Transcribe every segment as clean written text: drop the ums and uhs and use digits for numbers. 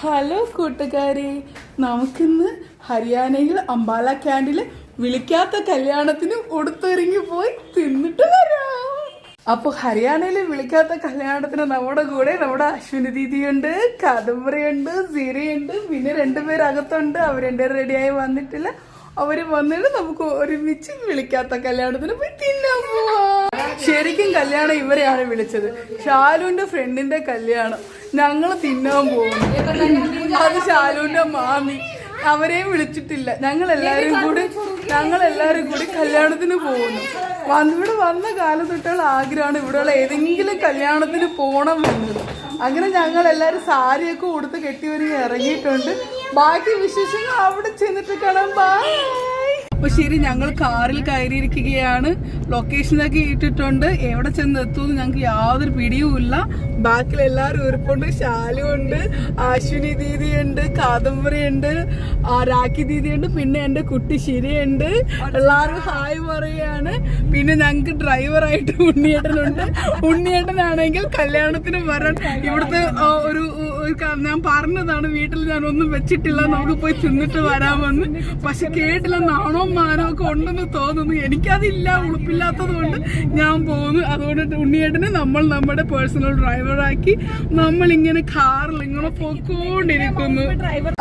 Hello കൂട്ടുകാരെ, നമുക്കിന്ന് ഹരിയാനയിൽ അംബാല ക്യാൻഡില് വിളിക്കാത്ത കല്യാണത്തിന് ഉടുത്തൊരുങ്ങി പോയി തിന്നിട്ട് വരാം. അപ്പൊ ഹരിയാനയില് വിളിക്കാത്ത കല്യാണത്തിന് നമ്മുടെ കൂടെ നമ്മുടെ അശ്വിനി ദീദിയുണ്ട്, കാദംബരിയുണ്ട്, സീരയുണ്ട്, പിന്നെ രണ്ടുപേരകത്തുണ്ട്. അവർ രണ്ടുപേരും റെഡിയായി വന്നിട്ടില്ല. അവര് വന്നിട്ട് നമുക്ക് ഒരുമിച്ച് വിളിക്കാത്ത കല്യാണത്തിന് പോയി തിന്നാൻ പോവാം. ശരിക്കും കല്യാണം ഇവരെയാണ് വിളിച്ചത്. ഷാലുവിന്റെ ഫ്രണ്ടിന്റെ കല്യാണം ഞങ്ങൾ തിന്നാൻ പോകുന്നു. അത് ഷാലുവിന്റെ മാമി, അവരെയും വിളിച്ചിട്ടില്ല. ഞങ്ങളെല്ലാരും കൂടി കല്യാണത്തിന് പോകുന്നു. ഇവിടെ വന്ന കാലം തൊട്ടുള്ള ആഗ്രഹമാണ് ഇവിടെയുള്ള ഏതെങ്കിലും കല്യാണത്തിന് പോകണം എന്നത്. അങ്ങനെ ഞങ്ങൾ എല്ലാവരും സാരിയൊക്കെ ഉടുത്ത് കെട്ടിയൊരുങ്ങി ഇറങ്ങിയിട്ടുണ്ട്. ബാക്കി വിശേഷങ്ങൾ അവിടെ ചെന്നിട്ട് കാണാം. ബൈ. അപ്പൊ ശരി, ഞങ്ങൾ കാറിൽ കയറിയിരിക്കുകയാണ്. ലൊക്കേഷനൊക്കെ ഇട്ടിട്ടുണ്ട്. എവിടെ ചെന്ന് എത്തുമെന്ന് ഞങ്ങൾക്ക് യാതൊരു പിടിയുമില്ല. ബാക്കിൽ എല്ലാവരും ഉരുപ്പുണ്ട്. ശാലുണ്ട്, അശ്വിനി ദീദിയുണ്ട്, കാദംബരിയുണ്ട്, രാഖി ദീദിയുണ്ട്, പിന്നെ എൻ്റെ കുട്ടി ശിരയുണ്ട്. എല്ലാവരും ഹായ് പറയാണ്. പിന്നെ ഞങ്ങൾക്ക് ഡ്രൈവറായിട്ട് ഉണ്ണിയേട്ടനുണ്ട്. ഉണ്ണിയേട്ടനാണെങ്കിൽ കല്യാണത്തിന് വരാൻ ഇവിടുത്തെ ഒരു ഞാൻ പറഞ്ഞതാണ്, വീട്ടിൽ ഞാൻ ഒന്നും വെച്ചിട്ടില്ല, നമുക്ക് പോയി തിന്നിട്ട് വരാമെന്ന്. പക്ഷെ കേട്ടില്ല. നാണോ മാനോ ഒക്കെ ഉണ്ടെന്ന് തോന്നുന്നു. എനിക്കതില്ല, ഉളുപ്പില്ലാത്തത് കൊണ്ട് ഞാൻ പോകുന്നു. അതുകൊണ്ട് ഉണ്ണിയേട്ടനെ നമ്മൾ നമ്മുടെ പേഴ്സണൽ ഡ്രൈവറാക്കി നമ്മളിങ്ങനെ കാറിൽ ഇങ്ങനെ പോയിക്കൊണ്ടിരിക്കുന്നു.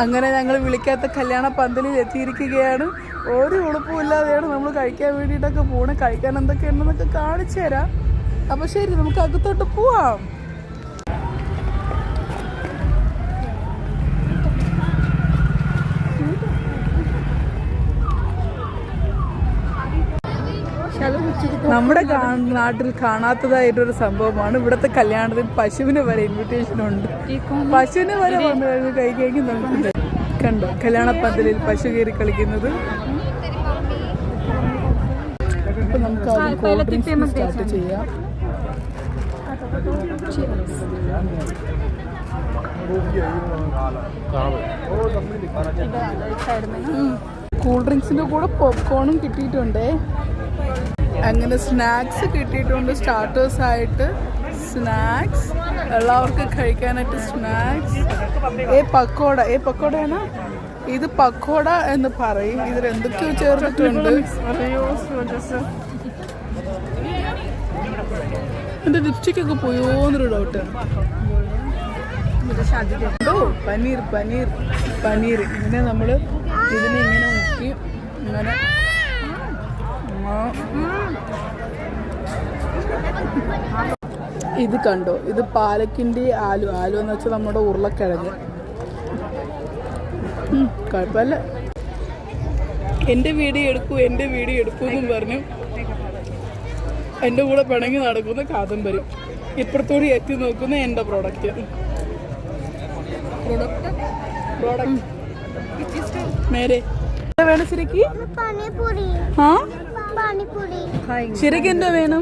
അങ്ങനെ ഞങ്ങൾ വിളിക്കാത്ത കല്യാണ പന്തലിൽ എത്തിയിരിക്കുകയാണ്. ഒരു ഉളുപ്പുമില്ലാതെയാണ് നമ്മൾ കഴിക്കാൻ വേണ്ടിയിട്ടൊക്കെ പോണേ. കഴിക്കാൻ എന്തൊക്കെയുണ്ടെന്നൊക്കെ കാണിച്ചു തരാം. അപ്പൊ ശരി, നമുക്ക് അകത്തോട്ട് പോവാം. നമ്മുടെ നാട്ടിൽ കാണാത്തതായിട്ടൊരു സംഭവമാണ് ഇവിടുത്തെ കല്യാണത്തിന് പശുവിന് വരെ ഇൻവിറ്റേഷൻ ഉണ്ട്. പശുവിന് വരെ വന്നു കഴിഞ്ഞ് കഴിക്കുകയെങ്കിൽ നമുക്ക് കണ്ടോ കല്യാണ പന്തലിൽ പശു കയറി കളിക്കുന്നത്. ഇപ്പൊ നമുക്ക് കോൾഡ് ഡ്രിങ്ക്സ് സ്റ്റാർട്ട് ചെയ്യാം. കൂൾ ഡ്രിങ്ക്സിന്റെ കൂടെ പോപ്കോണും കിട്ടിയിട്ടുണ്ട്. അങ്ങനെ സ്നാക്സ് കിട്ടിയിട്ടുണ്ട്. സ്റ്റാർട്ടേഴ്സ് ആയിട്ട് സ്നാക്സ്, എല്ലാവർക്കും കഴിക്കാനായിട്ട് സ്നാക്സ്. പക്കോടയാണ് ഇത്. പക്കോട എന്ന് പറയും. ഇതിൽ എന്തൊക്കെയോ ചേർത്തിട്ടുണ്ട്. എന്റെ ലിപ്സ്റ്റിക് ഒക്കെ പോയോന്നൊരു ഡൗട്ട്. പനീർ പനീർ പനീർ ഇങ്ങനെ നമ്മൾ ഇതിനെ ഇങ്ങനെ മുക്കി ഇങ്ങനെ ഇത് കണ്ടോ, ഇത് പാലക്കിൻ്റെ ആലു എന്ന് വെച്ചാൽ നമ്മുടെ ഉരുളക്കിഴങ്ങ്. കുഴപ്പമില്ല. എൻ്റെ വീഡിയോ എടുക്കൂ എന്നും പറഞ്ഞു എൻ്റെ കൂടെ പിണങ്ങി നടക്കുന്ന കാദംബരി. ഇപ്പുറത്തോടെ എത്തി നോക്കുന്ന എൻ്റെ പ്രോഡക്റ്റ് മേരെ വേണം ശരിക്ക്. ശരിക്കും എന്താ വേണം?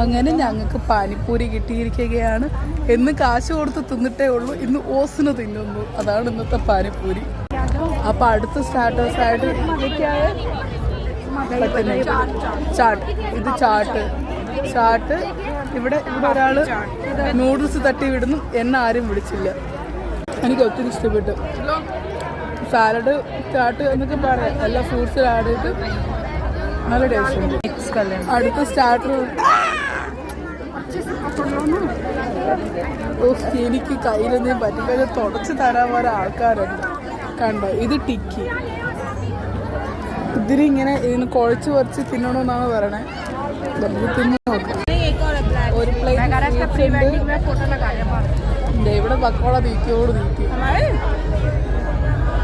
അങ്ങനെ ഞങ്ങൾക്ക് പാനിപ്പൂരി കിട്ടിയിരിക്കുകയാണ്. എന്ന് കാശ് കൊടുത്ത് തിന്നിട്ടേ ഉള്ളൂ, ഇന്ന് ഓസിന് തിന്നുന്നു. അതാണ് ഇന്നത്തെ പാനിപ്പൂരി. അപ്പൊ അടുത്ത സ്റ്റാർട്ടേഴ്സ് ആയിട്ട് ചാട്ട്. ഇത് ചാട്ട്. ഇവിടെ ഒരാള് നൂഡിൽസ് തട്ടി വിടുന്നു. എന്നെ ആരും വിളിച്ചില്ല. എനിക്ക് ഒത്തിരി ഇഷ്ടപ്പെട്ടു. സാലഡ് ചാട്ട് എന്നൊക്കെ പറയാം. എല്ലാ ഫ്രൂട്ട്സിൽ ആഡ് ചെയ്ത് നല്ല ടേസ്റ്റ് ഉണ്ട്. അടുത്ത സ്റ്റാർട്ടർ എനിക്ക് കയ്യിലൊന്നും പറ്റിക്കഴിഞ്ഞ തുടച്ച് തരാൻ വരെ ആൾക്കാരുണ്ട്. കണ്ടോ, ഇത് ടിക്കി. ഇതിനിങ്ങനെ കുഴച്ച് കുറച്ച് തിന്നണമെന്നാണ് പറയണേ. തിന്നു നോക്കാം. ഒരു പ്ലേറ്റ് ഇവിടെ പക്കോള തീറ്റിയോട് തീറ്റി.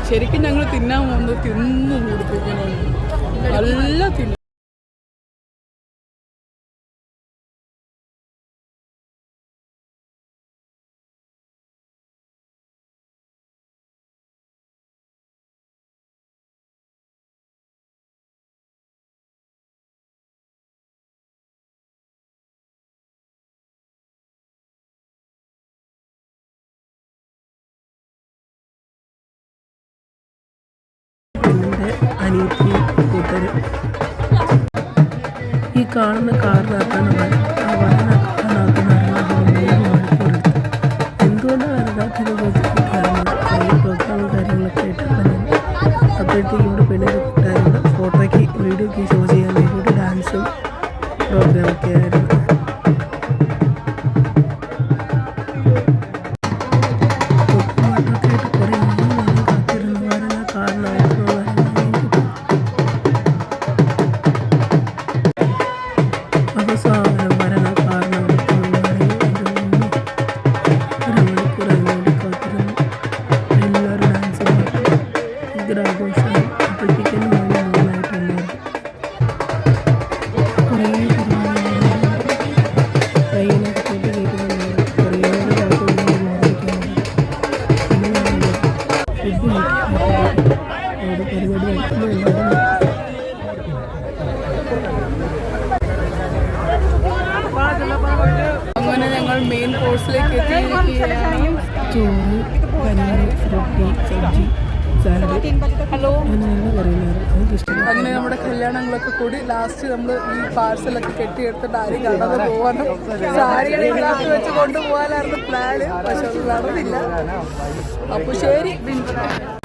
ശരിക്കും ഞങ്ങൾ തിന്നാൻ പോകുന്നത് തിന്നു കൊടുപ്പിക്കുന്നുണ്ട്. നല്ല തിന്നു. അനിയത്തി കൂട്ടര് ഈ കാണുന്ന കാറിനകത്താണ് വരാനാക്കുന്ന കോഴ്സിലേക്ക് എത്തിയിരിക്കുകയാണ്. ചോറ്, പനീർ, റൊട്ടി, സബ്ജി, സാലഡ്, അങ്ങനെ നമ്മുടെ കല്യാണങ്ങളൊക്കെ കൂടി ലാസ്റ്റ് നമ്മൾ ഈ പാഴ്സലൊക്കെ കെട്ടിയെടുത്തിട്ട് ആരും കാണാതെ പോവാനും സാരിയുടെ ഗ്ലാസ് വെച്ച് കൊണ്ടുപോകാനായിരുന്നു പ്ലാന്. പക്ഷെ അത് നടന്നില്ല. അപ്പൊ ശരി.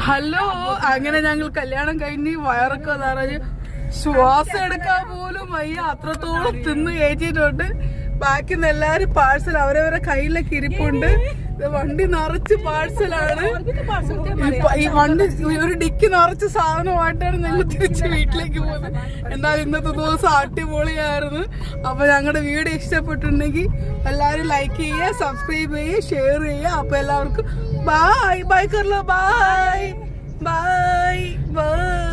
ഹലോ, അങ്ങനെ ഞങ്ങൾ കല്യാണം കഴിഞ്ഞ് വയറൊക്കെ നിറഞ്ഞ് ശ്വാസം എടുക്കാൻ പോലും വയ്യ, അത്രത്തോളം തിന്ന് കയറ്റിയിട്ടുണ്ട്. ബാക്കി എല്ലാരും പാഴ്സൽ അവരവരെ കയ്യിലൊക്കെ ഇരിപ്പുണ്ട്. വണ്ടി നിറച്ച് പാഴ്സലാണ്. ഈ വണ്ടി ഒരു ഡിക്കി നിറച്ച് സാധനമായിട്ടാണ് ഞങ്ങൾ തിരിച്ച് വീട്ടിലേക്ക് പോകുന്നത്. എന്നാൽ ഇന്നത്തെ ദിവസം അടിപൊളിയായിരുന്നു. അപ്പൊ ഞങ്ങളുടെ വീഡിയോ ഇഷ്ടപ്പെട്ടിട്ടുണ്ടെങ്കിൽ എല്ലാരും ലൈക്ക് ചെയ്യുക, സബ്സ്ക്രൈബ് ചെയ്യുക, ഷെയർ ചെയ്യുക. അപ്പൊ എല്ലാവർക്കും bye bye. Bye bye bye.